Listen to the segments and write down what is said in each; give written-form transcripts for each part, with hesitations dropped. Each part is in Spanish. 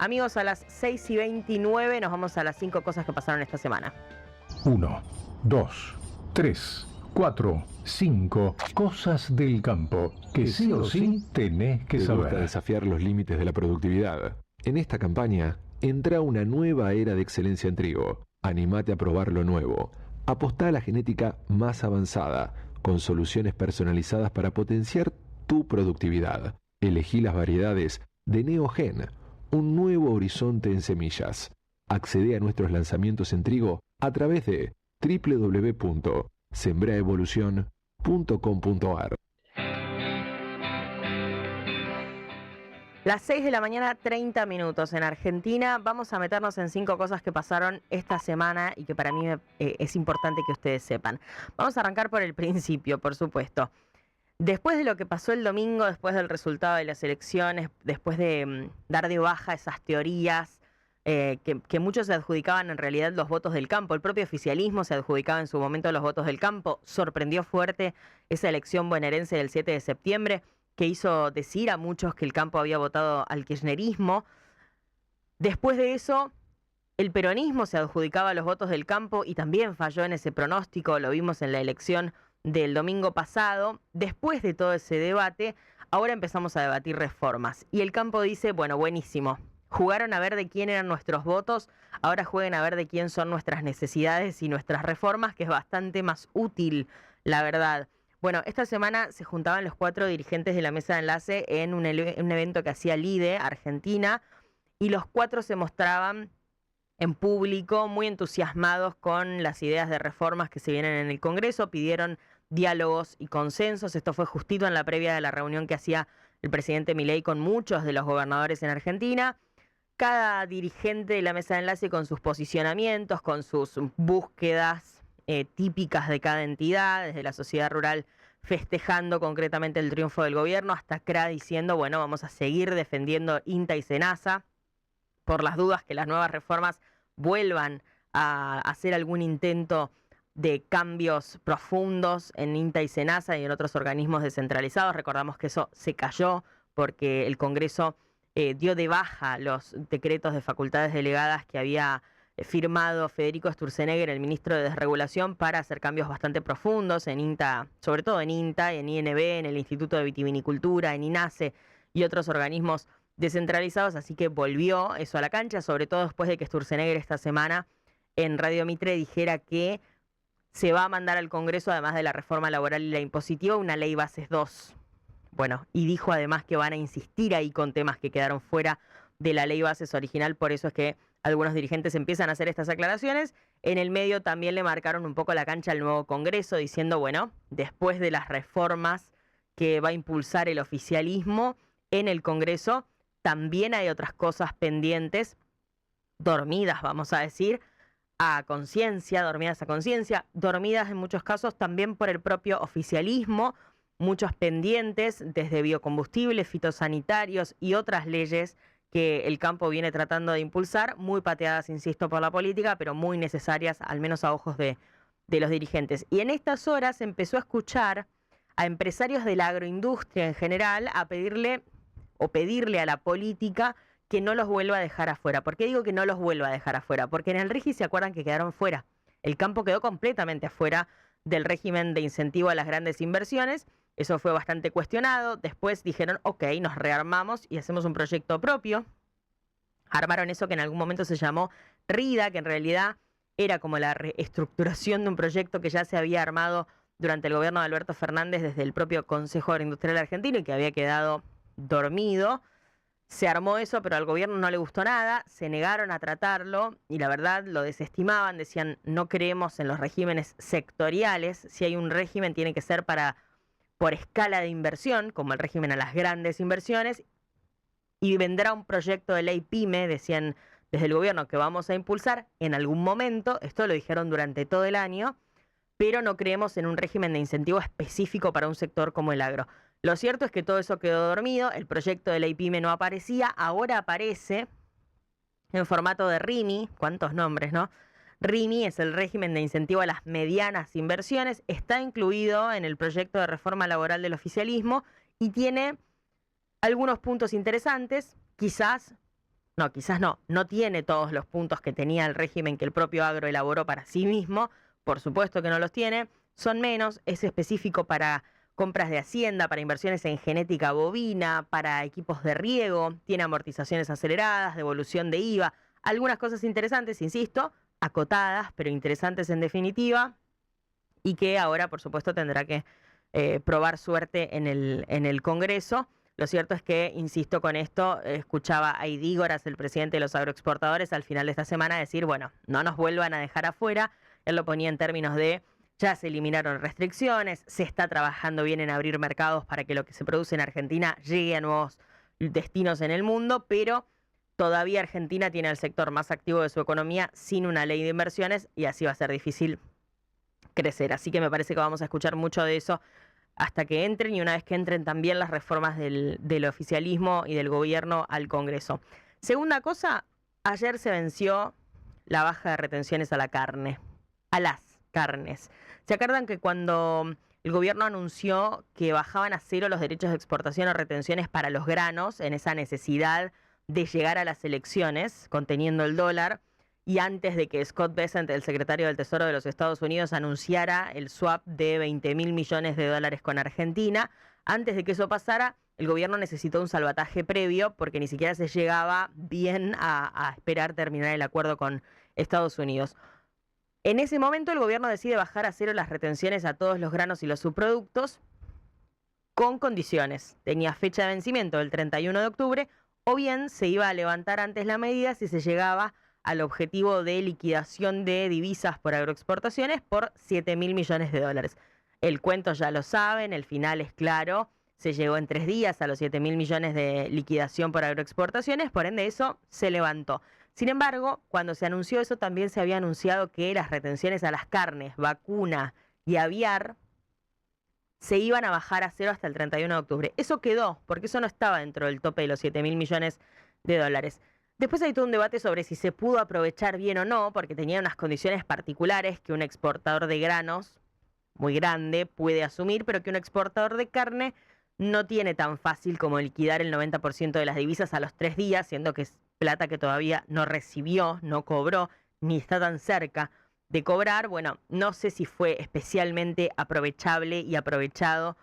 Amigos, a las 6:29 nos vamos a las 5 cosas que pasaron esta semana. 1, 2, 3, 4, 5 cosas del campo que sí o sí tenés que ¿Te gusta saber. desafiar los límites de la productividad? En esta campaña, entra una nueva era de excelencia en trigo. Animate a probar lo nuevo. Apostá a la genética más avanzada, con soluciones personalizadas para potenciar tu productividad. Elegí las variedades de Neogen, un nuevo horizonte en semillas. Accede a nuestros lanzamientos en trigo a través de www.sembraevolucion.com.ar. Las 6 de la mañana, 30 minutos en Argentina. Vamos a meternos en 5 cosas que pasaron esta semana y que para mí es importante que ustedes sepan. Vamos a arrancar por el principio, por supuesto. Después de lo que pasó el domingo, después del resultado de las elecciones, después de dar de baja esas teorías que muchos se adjudicaban en realidad los votos del campo, el propio oficialismo se adjudicaba en su momento los votos del campo, sorprendió fuerte esa elección bonaerense del 7 de septiembre, que hizo decir a muchos que el campo había votado al kirchnerismo. Después de eso, el peronismo se adjudicaba los votos del campo y también falló en ese pronóstico, lo vimos en la elección del domingo pasado. Después de todo ese debate, ahora empezamos a debatir reformas. Y el campo dice, bueno, buenísimo, jugaron a ver de quién eran nuestros votos, ahora jueguen a ver de quién son nuestras necesidades y nuestras reformas, que es bastante más útil, la verdad. Bueno, esta semana se juntaban los 4 dirigentes de la mesa de enlace en un evento que hacía LIDE, Argentina, y los 4 se mostraban en público muy entusiasmados con las ideas de reformas que se vienen en el Congreso, pidieron diálogos y consensos. Esto fue justito en la previa de la reunión que hacía el presidente Milei con muchos de los gobernadores en Argentina. Cada dirigente de la mesa de enlace con sus posicionamientos, con sus búsquedas típicas de cada entidad, desde la sociedad rural festejando concretamente el triunfo del gobierno, hasta CRA diciendo, bueno, vamos a seguir defendiendo INTA y SENASA por las dudas que las nuevas reformas vuelvan a hacer algún intento de cambios profundos en INTA y SENASA y en otros organismos descentralizados. Recordamos que eso se cayó porque el Congreso dio de baja los decretos de facultades delegadas que había firmado Federico Sturzenegger, el ministro de Desregulación, para hacer cambios bastante profundos en INTA, sobre todo en INTA, en INB, en el Instituto de Vitivinicultura, en INASE y otros organismos descentralizados, así que volvió eso a la cancha, sobre todo después de que Sturzenegger esta semana en Radio Mitre dijera que se va a mandar al Congreso, además de la reforma laboral y la impositiva, una ley bases 2. Bueno, y dijo además que van a insistir ahí con temas que quedaron fuera de la ley bases original, por eso es que algunos dirigentes empiezan a hacer estas aclaraciones. En el medio también le marcaron un poco la cancha al nuevo Congreso, diciendo, bueno, después de las reformas que va a impulsar el oficialismo en el Congreso, también hay otras cosas pendientes, dormidas, vamos a decir, dormidas a conciencia, dormidas en muchos casos también por el propio oficialismo, muchos pendientes desde biocombustibles, fitosanitarios y otras leyes que el campo viene tratando de impulsar, muy pateadas, insisto, por la política, pero muy necesarias, al menos a ojos de los dirigentes. Y en estas horas empezó a escuchar a empresarios de la agroindustria en general a pedirle a la política que no los vuelva a dejar afuera. ¿Por qué digo que no los vuelva a dejar afuera? Porque en el RIGI se acuerdan que quedaron fuera. El campo quedó completamente afuera del régimen de incentivo a las grandes inversiones. Eso fue bastante cuestionado. Después dijeron, ok, nos rearmamos y hacemos un proyecto propio. Armaron eso que en algún momento se llamó RIDA, que en realidad era como la reestructuración de un proyecto que ya se había armado durante el gobierno de Alberto Fernández desde el propio Consejo Agroindustrial Argentino y que había quedado dormido. Se armó eso, pero al gobierno no le gustó nada, se negaron a tratarlo y la verdad lo desestimaban, decían no creemos en los regímenes sectoriales, si hay un régimen tiene que ser por escala de inversión, como el régimen a las grandes inversiones, y vendrá un proyecto de ley PYME, decían desde el gobierno, que vamos a impulsar en algún momento, esto lo dijeron durante todo el año, pero no creemos en un régimen de incentivo específico para un sector como el agro. Lo cierto es que todo eso quedó dormido, el proyecto de ley PYME no aparecía, ahora aparece en formato de RIMI, ¿cuántos nombres, no? RIMI es el régimen de incentivo a las medianas inversiones, está incluido en el proyecto de reforma laboral del oficialismo y tiene algunos puntos interesantes, quizás no, quizás no tiene todos los puntos que tenía el régimen que el propio agro elaboró para sí mismo, por supuesto que no los tiene, son menos, es específico para compras de hacienda, para inversiones en genética bovina, para equipos de riego, tiene amortizaciones aceleradas, devolución de IVA, algunas cosas interesantes, insisto, acotadas, pero interesantes en definitiva, y que ahora, por supuesto, tendrá que probar suerte en el Congreso. Lo cierto es que, insisto con esto, escuchaba a Idígoras, el presidente de los agroexportadores, al final de esta semana decir, bueno, no nos vuelvan a dejar afuera. Él lo ponía en términos de, ya se eliminaron restricciones, se está trabajando bien en abrir mercados para que lo que se produce en Argentina llegue a nuevos destinos en el mundo, pero todavía Argentina tiene el sector más activo de su economía sin una ley de inversiones y así va a ser difícil crecer. Así que me parece que vamos a escuchar mucho de eso hasta que entren y una vez que entren también las reformas del oficialismo y del gobierno al Congreso. Segunda cosa, ayer se venció la baja de retenciones a la carne, a las carnes. ¿Se acuerdan que cuando el gobierno anunció que bajaban a cero los derechos de exportación o retenciones para los granos en esa necesidad de llegar a las elecciones, conteniendo el dólar, y antes de que Scott Bessent, el secretario del Tesoro de los Estados Unidos, anunciara el swap de $20.000 millones con Argentina, antes de que eso pasara, el gobierno necesitó un salvataje previo porque ni siquiera se llegaba bien a esperar terminar el acuerdo con Estados Unidos. En ese momento el gobierno decide bajar a cero las retenciones a todos los granos y los subproductos con condiciones. Tenía fecha de vencimiento el 31 de octubre o bien se iba a levantar antes la medida si se llegaba al objetivo de liquidación de divisas por agroexportaciones por $7.000 millones. El cuento ya lo saben, el final es claro, se llegó en 3 días a los $7.000 millones de liquidación por agroexportaciones, por ende eso se levantó. Sin embargo, cuando se anunció eso también se había anunciado que las retenciones a las carnes, vacuna y aviar se iban a bajar a cero hasta el 31 de octubre. Eso quedó, porque eso no estaba dentro del tope de los $7.000 millones. Después hay todo un debate sobre si se pudo aprovechar bien o no, porque tenía unas condiciones particulares que un exportador de granos muy grande puede asumir, pero que un exportador de carne no tiene tan fácil como liquidar el 90% de las divisas a los 3 días, siendo que es plata que todavía no recibió, no cobró, ni está tan cerca de cobrar. Bueno, no sé si fue especialmente aprovechable y aprovechado,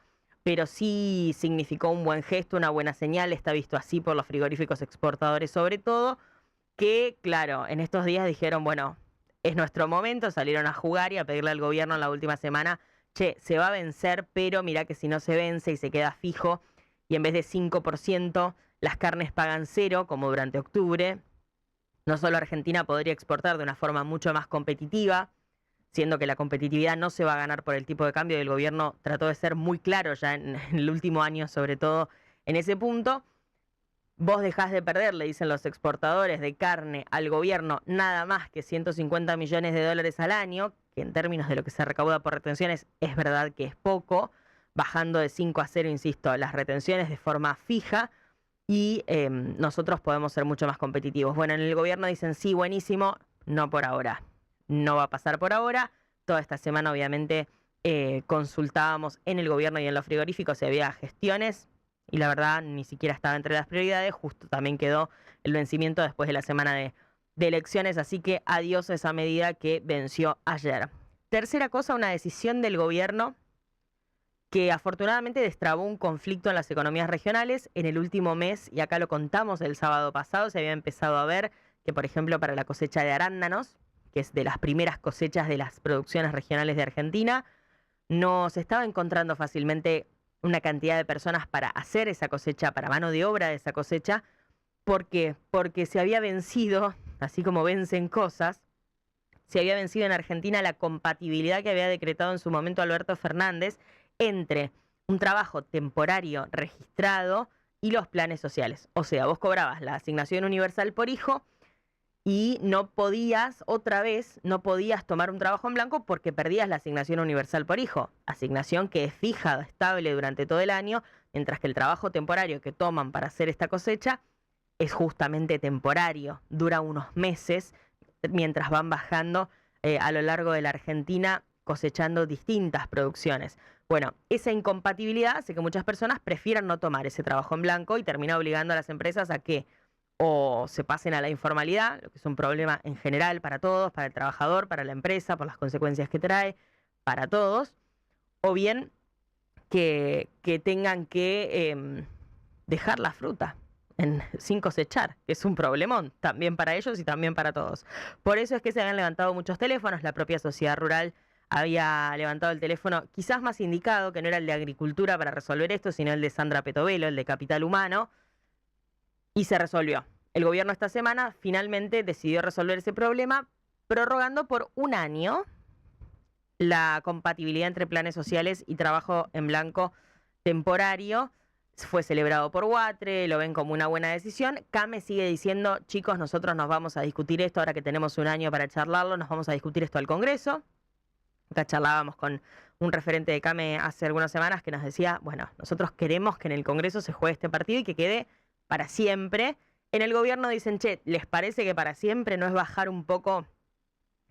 pero sí significó un buen gesto, una buena señal, está visto así por los frigoríficos exportadores sobre todo, que claro, en estos días dijeron, bueno, es nuestro momento, salieron a jugar y a pedirle al gobierno en la última semana, che, se va a vencer, pero mira que si no se vence y se queda fijo, y en vez de 5%, las carnes pagan 0, como durante octubre, no solo Argentina podría exportar de una forma mucho más competitiva, siendo que la competitividad no se va a ganar por el tipo de cambio y el gobierno trató de ser muy claro ya en el último año, sobre todo en ese punto. Vos dejás de perder, le dicen los exportadores de carne al gobierno, nada más que $150 millones al año, que en términos de lo que se recauda por retenciones es verdad que es poco, bajando de 5 a 0, insisto, las retenciones de forma fija, y nosotros podemos ser mucho más competitivos. Bueno, en el gobierno dicen sí, buenísimo, no por ahora. No va a pasar por ahora. Toda esta semana, obviamente, consultábamos en el gobierno y en los frigoríficos si había gestiones y la verdad ni siquiera estaba entre las prioridades. Justo también quedó el vencimiento después de la semana de elecciones, así que adiós a esa medida que venció ayer. Tercera cosa, una decisión del gobierno que afortunadamente destrabó un conflicto en las economías regionales. En el último mes, y acá lo contamos el sábado pasado, se había empezado a ver que, por ejemplo, para la cosecha de arándanos, que es de las primeras cosechas de las producciones regionales de Argentina, no se estaba encontrando fácilmente una cantidad de personas para hacer esa cosecha, para mano de obra de esa cosecha. ¿Por qué? Porque se había vencido, así como vencen cosas, se había vencido en Argentina la compatibilidad que había decretado en su momento Alberto Fernández entre un trabajo temporario registrado y los planes sociales. O sea, vos cobrabas la asignación universal por hijo y no podías tomar un trabajo en blanco porque perdías la asignación universal por hijo, asignación que es fija, estable durante todo el año, mientras que el trabajo temporario que toman para hacer esta cosecha es justamente temporario, dura unos meses, mientras van bajando a lo largo de la Argentina cosechando distintas producciones. Bueno, esa incompatibilidad hace que muchas personas prefieran no tomar ese trabajo en blanco y termina obligando a las empresas a que o se pasen a la informalidad, lo que es un problema en general para todos, para el trabajador, para la empresa, por las consecuencias que trae, para todos, o bien que tengan que dejar la fruta sin cosechar, que es un problemón también para ellos y también para todos. Por eso es que se habían levantado muchos teléfonos, la propia sociedad rural había levantado el teléfono quizás más indicado, que no era el de Agricultura para resolver esto, sino el de Sandra Petovelo, el de Capital Humano, y se resolvió. El gobierno esta semana finalmente decidió resolver ese problema, prorrogando por un año la compatibilidad entre planes sociales y trabajo en blanco temporario. Fue celebrado por UATRE, lo ven como una buena decisión. CAME sigue diciendo, chicos, nosotros nos vamos a discutir esto, ahora que tenemos un año para charlarlo, nos vamos a discutir esto al Congreso. Acá charlábamos con un referente de CAME hace algunas semanas que nos decía, bueno, nosotros queremos que en el Congreso se juegue este partido y que quede para siempre. En el gobierno dicen, che, ¿les parece que para siempre no es bajar un poco,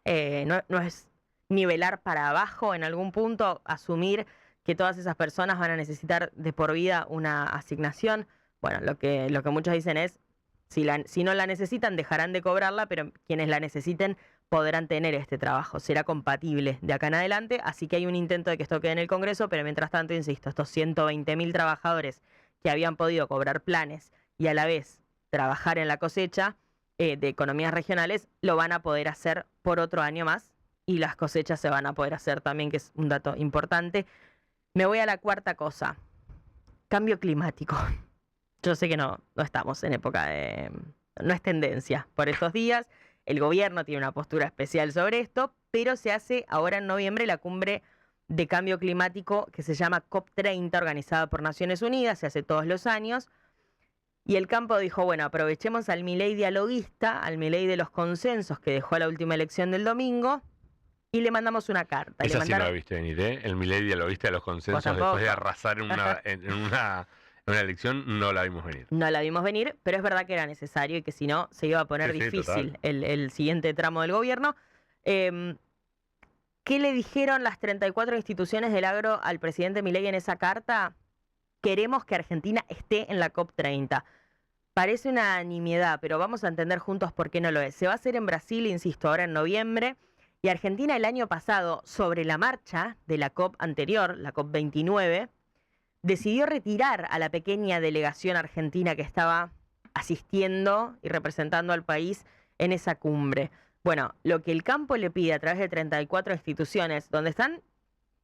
no es nivelar para abajo en algún punto, asumir que todas esas personas van a necesitar de por vida una asignación? Bueno, lo que muchos dicen es, si no la necesitan, dejarán de cobrarla, pero quienes la necesiten podrán tener este trabajo. Será compatible de acá en adelante, así que hay un intento de que esto quede en el Congreso, pero mientras tanto, insisto, estos 120.000 trabajadores que habían podido cobrar planes y a la vez trabajar en la cosecha de economías regionales, lo van a poder hacer por otro año más, y las cosechas se van a poder hacer también, que es un dato importante. Me voy a la cuarta cosa. Cambio climático. Yo sé que no estamos en época de... No es tendencia por estos días. El gobierno tiene una postura especial sobre esto, pero se hace ahora en noviembre la cumbre de cambio climático que se llama COP30, organizada por Naciones Unidas, se hace todos los años. Y el campo dijo, bueno, aprovechemos al Milei dialoguista, al Milei de los consensos que dejó la última elección del domingo, y le mandamos una carta. Esa sí no la viste venir, ¿eh? El Milei dialoguista de los consensos, después de arrasar en una elección, no la vimos venir. No la vimos venir, pero es verdad que era necesario y que si no, se iba a poner difícil el siguiente tramo del gobierno. ¿Qué le dijeron las 34 instituciones del agro al presidente Milei en esa carta? Queremos que Argentina esté en la COP30. Parece una nimiedad, pero vamos a entender juntos por qué no lo es. Se va a hacer en Brasil, insisto, ahora en noviembre. Y Argentina el año pasado, sobre la marcha de la COP anterior, la COP29, decidió retirar a la pequeña delegación argentina que estaba asistiendo y representando al país en esa cumbre. Bueno, lo que el campo le pide a través de 34 instituciones, donde están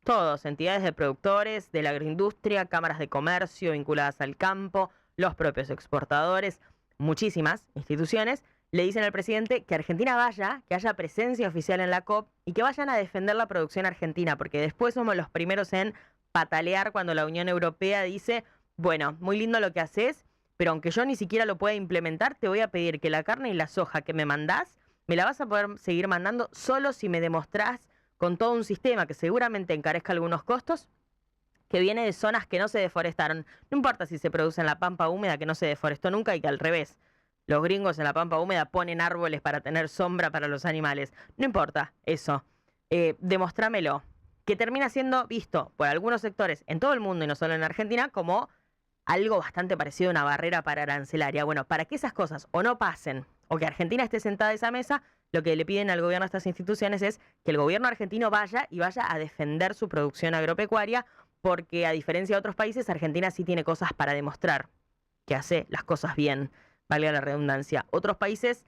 todos, entidades de productores, de la agroindustria, cámaras de comercio vinculadas al campo, los propios exportadores, muchísimas instituciones, le dicen al presidente que Argentina vaya, que haya presencia oficial en la COP y que vayan a defender la producción argentina, porque después somos los primeros en patalear cuando la Unión Europea dice, bueno, muy lindo lo que haces, pero aunque yo ni siquiera lo pueda implementar, te voy a pedir que la carne y la soja que me mandás, me la vas a poder seguir mandando solo si me demostrás con todo un sistema que seguramente encarezca algunos costos, que viene de zonas que no se deforestaron. No importa si se produce en la pampa húmeda, que no se deforestó nunca, y que al revés, los gringos en la pampa húmeda ponen árboles para tener sombra para los animales. No importa eso. Demostrámelo. Que termina siendo visto por algunos sectores en todo el mundo y no solo en Argentina como algo bastante parecido a una barrera arancelaria. Bueno, para que esas cosas o no pasen o que Argentina esté sentada a esa mesa, lo que le piden al gobierno a estas instituciones es que el gobierno argentino vaya a defender su producción agropecuaria, porque a diferencia de otros países, Argentina sí tiene cosas para demostrar que hace las cosas bien, valga la redundancia. Otros países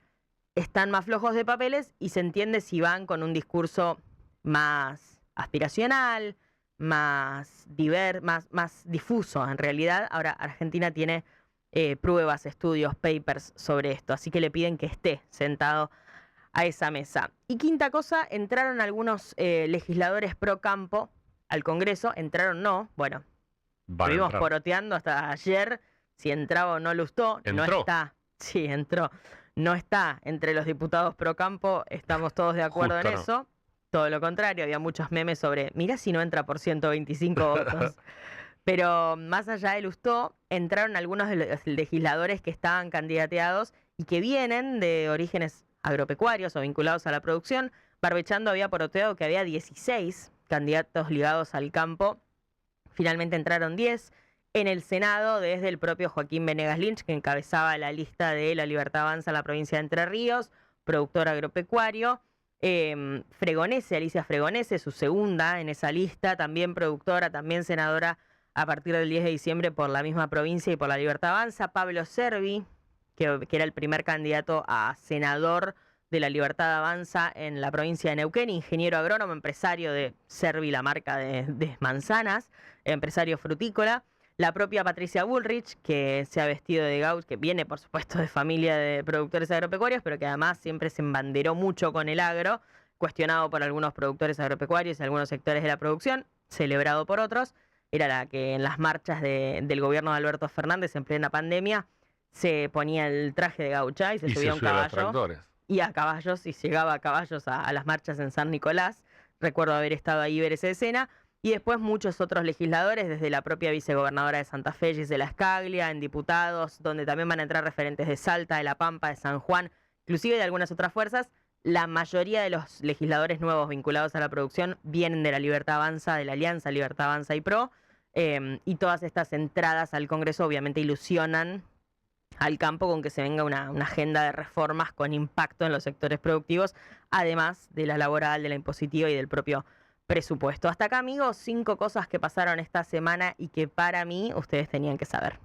están más flojos de papeles y se entiende si van con un discurso más aspiracional, más difuso en realidad. Ahora Argentina tiene pruebas, estudios, papers sobre esto, así que le piden que esté sentado a esa mesa. Y quinta cosa, entraron algunos legisladores pro campo al Congreso. Entraron no, bueno, estuvimos poroteando hasta ayer si entraba o no Lustó. ¿Entró? No está, sí, entró. No está entre los diputados pro campo, estamos todos de acuerdo Justo en no. eso. Todo lo contrario, había muchos memes sobre, mirá si no entra por 125 votos. Pero más allá de Lustó, entraron algunos de los legisladores que estaban candidateados y que vienen de orígenes agropecuarios o vinculados a la producción. Barbechando había poroteado que había 16 candidatos ligados al campo. Finalmente entraron 10. En el Senado, desde el propio Joaquín Venegas Lynch, que encabezaba la lista de La Libertad Avanza en la provincia de Entre Ríos, productor agropecuario. Fregonese, Alicia Fregonese, su segunda en esa lista, también productora, también senadora a partir del 10 de diciembre por la misma provincia y por La Libertad Avanza. Pablo Servi, que era el primer candidato a senador de La Libertad Avanza en la provincia de Neuquén, ingeniero agrónomo, empresario de Servi, la marca de manzanas, empresario frutícola. La propia Patricia Bullrich, que se ha vestido de gaucho, que viene por supuesto de familia de productores agropecuarios, pero que además siempre se embanderó mucho con el agro, cuestionado por algunos productores agropecuarios y algunos sectores de la producción, celebrado por otros. Era la que en las marchas del gobierno de Alberto Fernández en plena pandemia se ponía el traje de gaucha y se subía a un caballo. Y a caballos, y llegaba a caballos a las marchas en San Nicolás. Recuerdo haber estado ahí y ver esa escena. Y después muchos otros legisladores, desde la propia vicegobernadora de Santa Fe, Gisela Scaglia, en diputados, donde también van a entrar referentes de Salta, de La Pampa, de San Juan, inclusive de algunas otras fuerzas. La mayoría de los legisladores nuevos vinculados a la producción vienen de La Libertad Avanza, de la Alianza Libertad Avanza y PRO, y todas estas entradas al Congreso obviamente ilusionan al campo con que se venga una agenda de reformas con impacto en los sectores productivos, además de la laboral, de la impositiva y del propio presupuesto. Hasta acá, amigos, 5 cosas que pasaron esta semana y que para mí ustedes tenían que saber.